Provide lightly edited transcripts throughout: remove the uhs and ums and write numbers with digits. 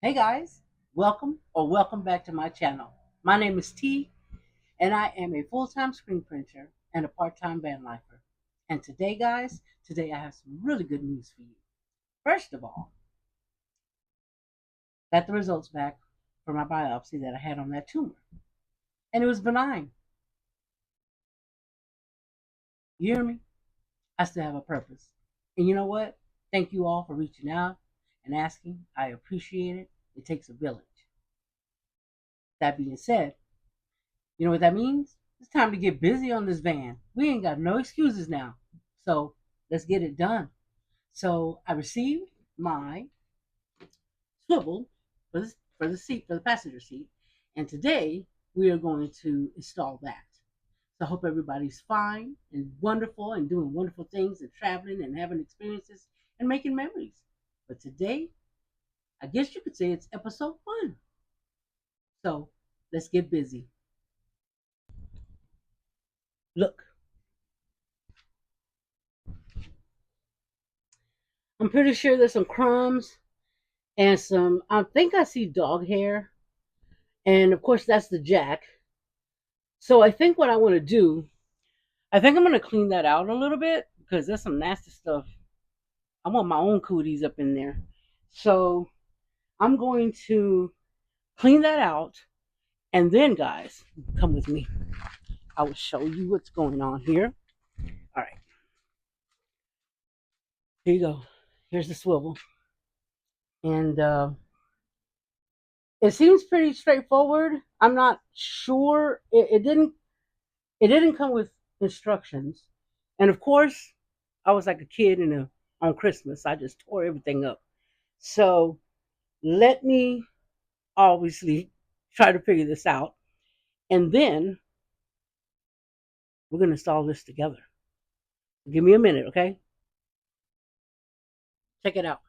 Hey guys, welcome back to my channel. My name is T, and I am a full-time screen printer and a part-time van lifer. And today, guys, today I have some really good news for you. First of all, got the results back for my biopsy that I had on that tumor, and it was benign. You hear me? I still have a purpose. And you know what? Thank you all for reaching out and asking. I appreciate it. It takes a village. That being said, you know what that means? It's time to get busy on this van. We ain't got no excuses now. So let's get it done. So I received my swivel for the seat, for the passenger seat. And today we are going to install that. So I hope everybody's fine and wonderful and doing wonderful things and traveling and having experiences and making memories. But today, I guess you could say it's episode 1. So let's get busy. Look, I'm pretty sure there's some crumbs and some, I think I see dog hair. And of course, that's the jack. So I think what I want to do, I think I'm going to clean that out a little bit because there's some nasty stuff. I want my own cooties up in there. So I'm going to clean that out. And then, guys, come with me. I will show you what's going on here. All right. Here you go. Here's the swivel. And it seems pretty straightforward. I'm not sure. It didn't come with instructions. And of course, I was like a kid on Christmas. I just tore everything up. So let me obviously try to figure this out. And then we're going to install this together. Give me a minute, okay? Check it out.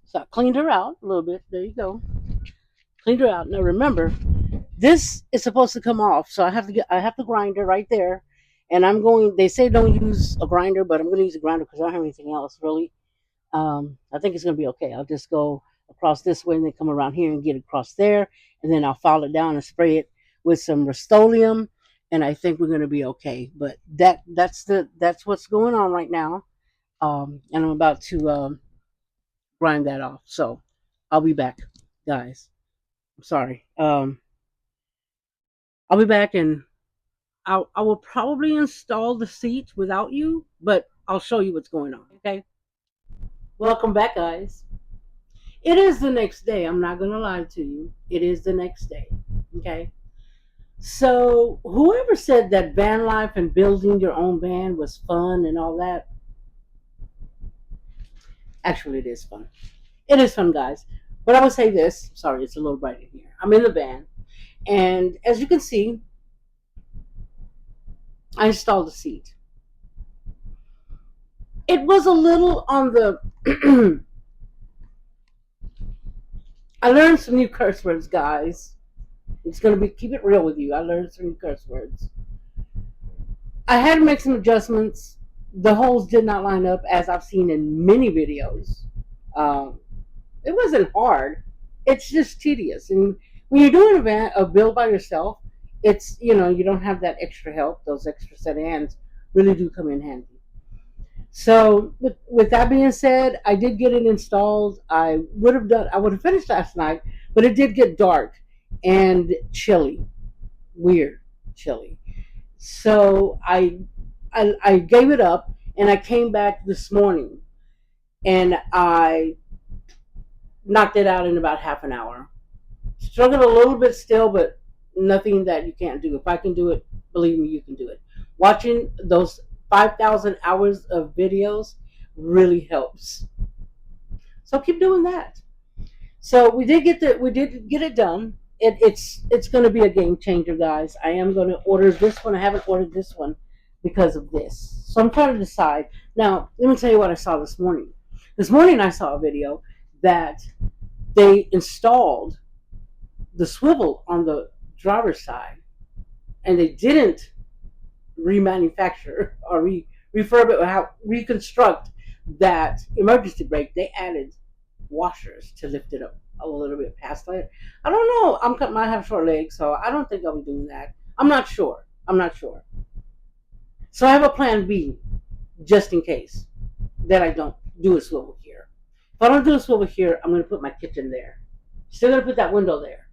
So I cleaned her out a little bit. There you go. Cleaned her out. Now remember, this is supposed to come off. So I have the grinder right there. And they say don't use a grinder, but I'm going to use a grinder because I don't have anything else really. I think it's going to be okay. I'll just go across this way and then come around here and get across there. And then I'll file it down and spray it with some Rust-Oleum. And I think we're going to be okay. But that's what's going on right now. And I'm about to grind that off. So I'll be back, guys. I'm sorry. I'll be back and I will probably install the seat without you, but I'll show you what's going on. Okay. Welcome back, guys. It is the next day. I'm not going to lie to you. It is the next day. Okay. So, whoever said that van life and building your own van was fun and all that, actually, it is fun. It is fun, guys. But I would say this. Sorry, it's a little bright in here. I'm in the van. And as you can see, I installed the seat. It was a little on the. I learned some new curse words, guys. It's going to be, keep it real with you. I learned some new curse words. I had to make some adjustments. The holes did not line up as I've seen in many videos. Um, it wasn't hard. It's just tedious. And when you're doing a build by yourself, it's, you don't have that extra help. Those extra set of hands really do come in handy. So with that being said, I did get it installed. I would have finished last night, but it did get dark and chilly, weird chilly. So I gave it up and I came back this morning and I knocked it out in about half an hour. Struggled a little bit still, but nothing that you can't do. If I can do it, believe me, you can do it. Watching those 5,000 hours of videos really helps. So keep doing that. So we did get it done. It's going to be a game changer, guys. I am going to order this one. I haven't ordered this one because of this. So I'm trying to decide. Now, let me tell you what I saw this morning. This morning I saw a video that they installed the swivel on the driver's side, and they didn't remanufacture or refurb it or reconstruct that emergency brake. They added washers to lift it up a little bit past that. I don't know. Might have short legs, so I don't think I'll be doing that. I'm not sure. I'm not sure. So I have a plan B just in case that I don't do a swivel here. If I don't do a swivel here, I'm going to put my kitchen there. Still going to put that window there.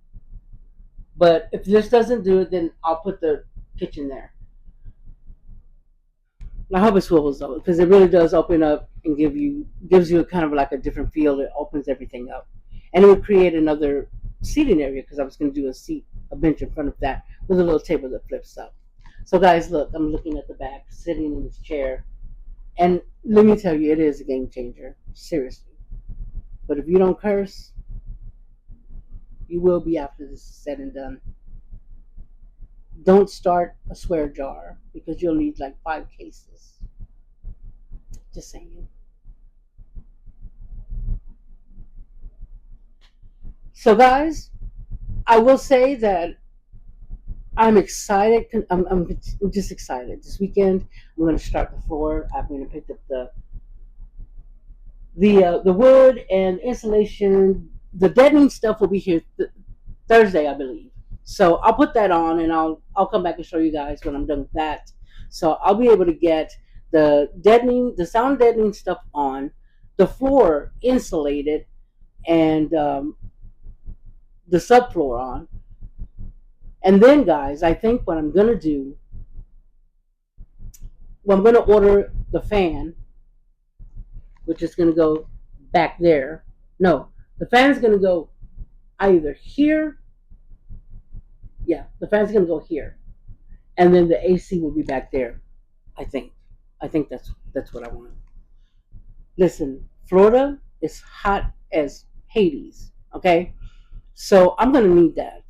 But if this doesn't do it, then I'll put the kitchen there. I hope it swivels though, because it really does open up and gives you kind of like a different feel. It opens everything up, and it would create another seating area because I was going to do a bench in front of that with a little table that flips up. So guys, look, I'm looking at the back, sitting in this chair, and let me tell you, it is a game changer, seriously. But if you don't curse, you will be after this is said and done. Don't start a swear jar because you'll need like 5 cases. Just saying. So, guys, I will say that I'm excited. I'm just excited. This weekend, I'm going to start the floor. I'm going to pick up the wood and insulation. The deadening stuff will be here Thursday, I believe. So I'll put that on, and I'll come back and show you guys when I'm done with that. So I'll be able to get the sound deadening stuff on, the floor insulated, and the subfloor on. And then, guys, I think what I'm gonna do, well, I'm gonna order the fan, which is gonna go back there. No, the fan's gonna go either here. Yeah, the fan's gonna go here, and then the AC will be back there. I think. I think that's what I want. Listen, Florida is hot as Hades. Okay, so I'm gonna need that.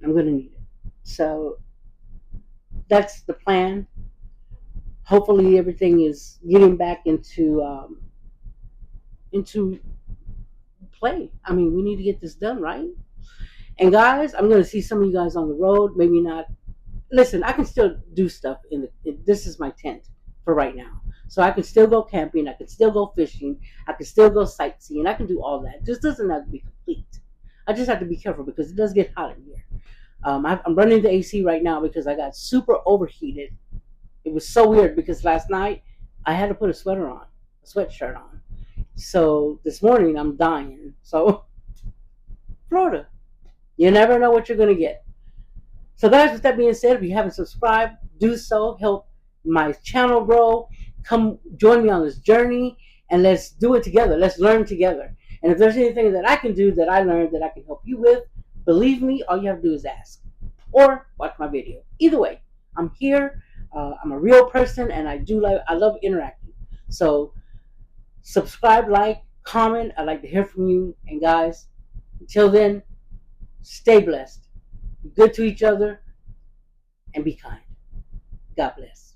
I'm gonna need it. So that's the plan. Hopefully, everything is getting back into play. I mean, we need to get this done, right? And guys, I'm gonna see some of you guys on the road. Maybe not. Listen, I can still do stuff this is my tent for right now. So I can still go camping, I can still go fishing, I can still go sightseeing, I can do all that. It just doesn't have to be complete. I just have to be careful because it does get hot in here. I'm running the AC right now because I got super overheated. It was so weird because last night I had to put a sweatshirt on. So this morning I'm dying. So Florida, you never know what you're gonna get. So guys, with that being said, if you haven't subscribed, do so. Help my channel grow. Come join me on this journey and let's do it together. Let's learn together. And if there's anything that I can do that I learned that I can help you with, believe me, all you have to do is ask or watch my video. Either way, I'm here. I'm a real person and I love interacting. So subscribe, like, comment. I'd like to hear from you. And guys, until then, stay blessed. Be good to each other and be kind. God bless.